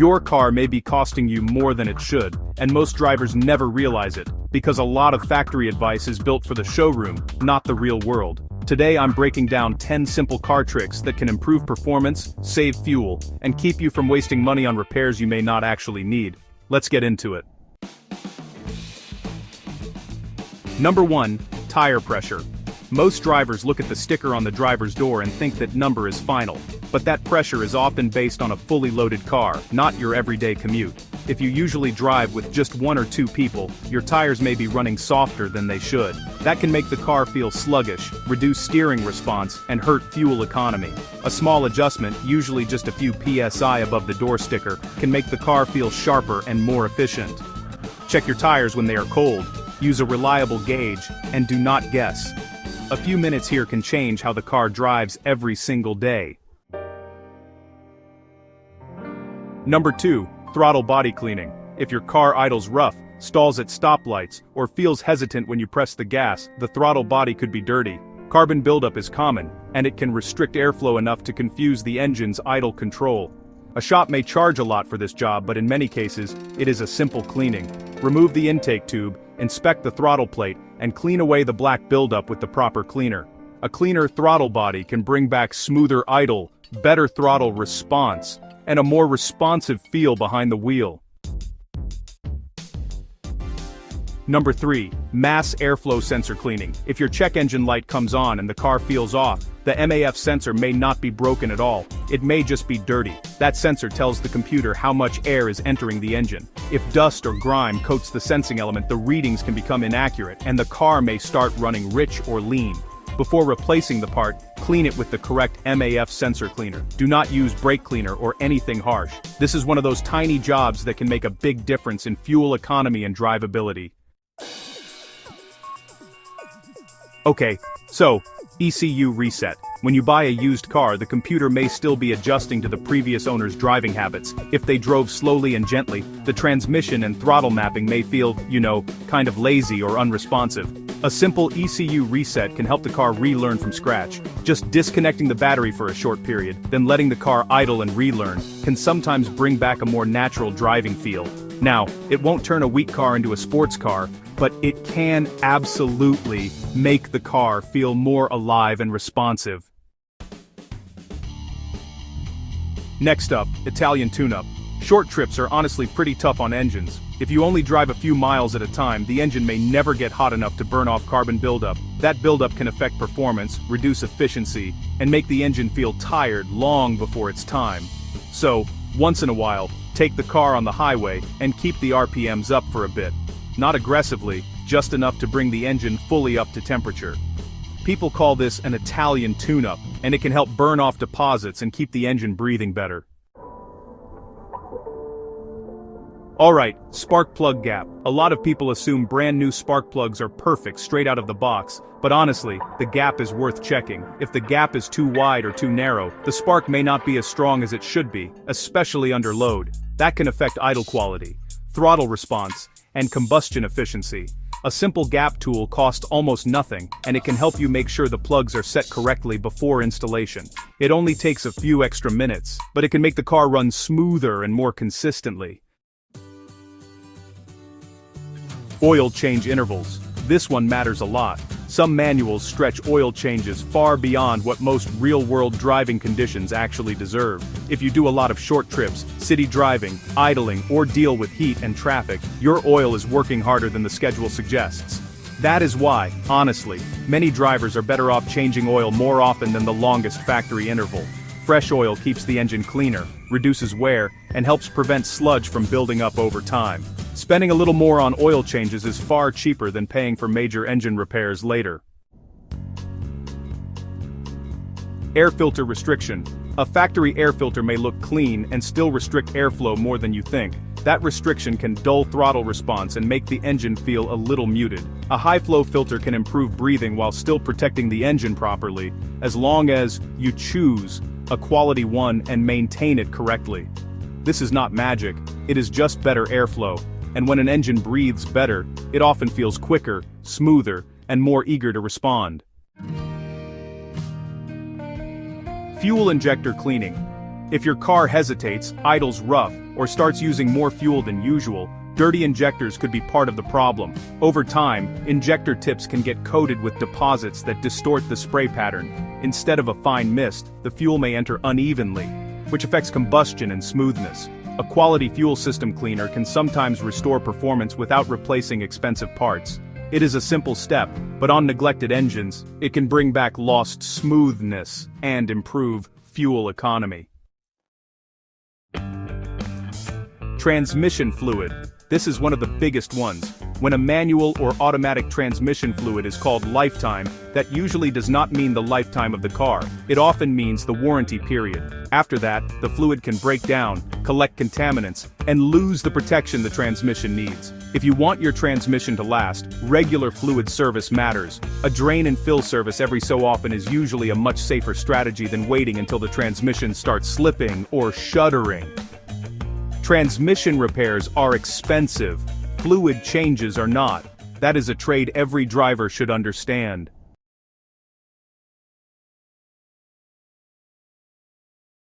Your car may be costing you more than it should, and most drivers never realize it, because a lot of factory advice is built for the showroom, not the real world. Today I'm breaking down 10 simple car tricks that can improve performance, save fuel, and keep you from wasting money on repairs you may not actually need. Let's get into it. Number 1. Tire pressure. Most drivers look at the sticker on the driver's door and think that number is final. But that pressure is often based on a fully loaded car, not your everyday commute. If you usually drive with just one or two people, your tires may be running softer than they should. That can make the car feel sluggish, reduce steering response, and hurt fuel economy. A small adjustment, usually just a few PSI above the door sticker, can make the car feel sharper and more efficient. Check your tires when they are cold, use a reliable gauge, and do not guess. A few minutes here can change how the car drives every single day. Number 2. Throttle body cleaning. If your car idles rough, stalls at stoplights, or feels hesitant when you press the gas, the throttle body could be dirty. Carbon buildup is common, and it can restrict airflow enough to confuse the engine's idle control. A shop may charge a lot for this job, but in many cases, it is a simple cleaning. Remove the intake tube, inspect the throttle plate, and clean away the black buildup with the proper cleaner. A cleaner throttle body can bring back smoother idle, better throttle response, and a more responsive feel behind the wheel. Number 3. Mass airflow sensor cleaning. If your check engine light comes on and the car feels off, the MAF sensor may not be broken at all. It may just be dirty. That sensor tells the computer how much air is entering the engine. If dust or grime coats the sensing element, the readings can become inaccurate, and the car may start running rich or lean. Before replacing the part, clean it with the correct MAF sensor cleaner. Do not use brake cleaner or anything harsh. This is one of those tiny jobs that can make a big difference in fuel economy and drivability. Okay, so, ECU reset. When you buy a used car, the computer may still be adjusting to the previous owner's driving habits. If they drove slowly and gently, the transmission and throttle mapping may feel, kind of lazy or unresponsive. A simple ECU reset can help the car relearn from scratch. Just disconnecting the battery for a short period, then letting the car idle and relearn, can sometimes bring back a more natural driving feel. Now, it won't turn a weak car into a sports car, but it can absolutely make the car feel more alive and responsive. Next up, Italian tune-up. Short trips are honestly pretty tough on engines. If you only drive a few miles at a time, the engine may never get hot enough to burn off carbon buildup. That buildup can affect performance, reduce efficiency, and make the engine feel tired long before it's time. So, once in a while, take the car on the highway and keep the RPMs up for a bit. Not aggressively, just enough to bring the engine fully up to temperature. People call this an Italian tune-up, and it can help burn off deposits and keep the engine breathing better. Alright, spark plug gap. A lot of people assume brand new spark plugs are perfect straight out of the box, but honestly, the gap is worth checking. If the gap is too wide or too narrow, the spark may not be as strong as it should be, especially under load. That can affect idle quality, throttle response, and combustion efficiency. A simple gap tool costs almost nothing, and it can help you make sure the plugs are set correctly before installation. It only takes a few extra minutes, but it can make the car run smoother and more consistently. Oil change intervals. This one matters a lot. Some manuals stretch oil changes far beyond what most real-world driving conditions actually deserve. If you do a lot of short trips, city driving, idling, or deal with heat and traffic, your oil is working harder than the schedule suggests. That is why, honestly, many drivers are better off changing oil more often than the longest factory interval. Fresh oil keeps the engine cleaner, reduces wear, and helps prevent sludge from building up over time. Spending a little more on oil changes is far cheaper than paying for major engine repairs later. Air filter restriction. A factory air filter may look clean and still restrict airflow more than you think. That restriction can dull throttle response and make the engine feel a little muted. A high-flow filter can improve breathing while still protecting the engine properly, as long as you choose a quality one and maintain it correctly. This is not magic, it is just better airflow, and when an engine breathes better, it often feels quicker, smoother, and more eager to respond. Fuel injector cleaning. If your car hesitates, idles rough, or starts using more fuel than usual, dirty injectors could be part of the problem. Over time, injector tips can get coated with deposits that distort the spray pattern. Instead of a fine mist, the fuel may enter unevenly, which affects combustion and smoothness. A quality fuel system cleaner can sometimes restore performance without replacing expensive parts. It is a simple step, but on neglected engines, it can bring back lost smoothness and improve fuel economy. Transmission fluid. This is one of the biggest ones. When a manual or automatic transmission fluid is called lifetime, that usually does not mean the lifetime of the car. It often means the warranty period. After that, the fluid can break down, collect contaminants, and lose the protection the transmission needs. If you want your transmission to last, regular fluid service matters. A drain and fill service every so often is usually a much safer strategy than waiting until the transmission starts slipping or shuddering. Transmission repairs are expensive. Fluid changes are not. That is a trade every driver should understand.